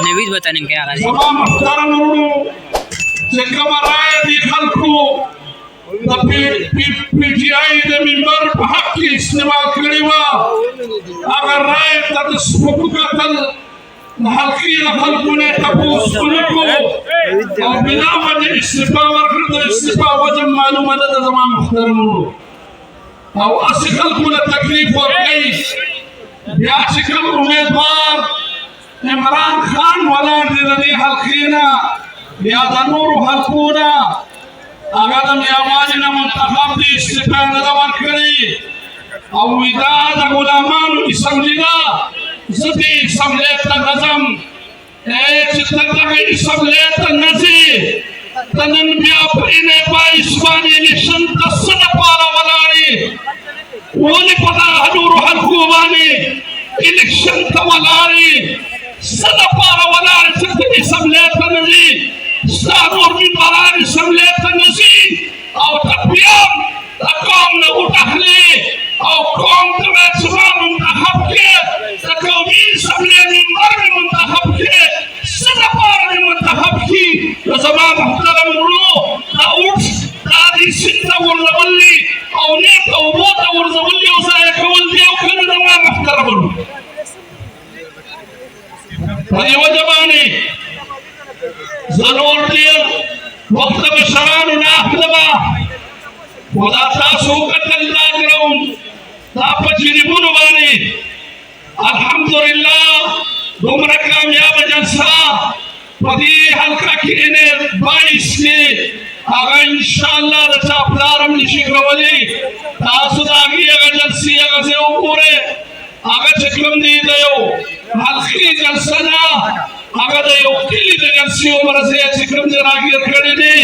नवीज बताने क्या PTI de member hak istimal kaliwa agar rakyat atas pembukaan halki halkune tapus kuluko bila wajah istiqamah kerja istiqamah wajah malumat ada zaman muhtarmu atau asikal kuna taklif warqais ya asikal umedwar Imran Khan wala di halkina ya tanuru halkuna अगर मैं आवाज न मुंतखब दी इस्तिफान दवार करी और विदाद गुलामान इसमलिना जदी समलेत नजम चित्रक समलेत नजी तनन बिया परीने बाइस्वानी इलेक्शन तसन पारा वलानी वोली पता हजूर हलकुवानी इलेक्शन तवलानी सन पारा वलानी चित्रक समलेत नजी Sadur min balari samleta nasi au tapiam takom na utahli au kom temat semua muntahabke takomi samleni marmi muntahabke sedapar ni muntahabki sama muhtaram dulu taut tadi sinta wala wali au neta au bota wala wali usaya kawal dia kan sama muhtaram dulu pada wajibani ضرور دي وقت بشران ناخدبا ودا تاسو قتل لاګرون دا پچریبون باندې الحمدلله دومره کامیاب جلسه پدې حلقه کې نه 22 کې هغه ان شاء الله د چاپلارم نشي کولای تاسو دا هغه جلسه هغه وګوره هغه چکم دی دیو حلقه جلسه نه هغه د یو کلی د جلسې عمر سره چې کوم ځای راګیر کړی دی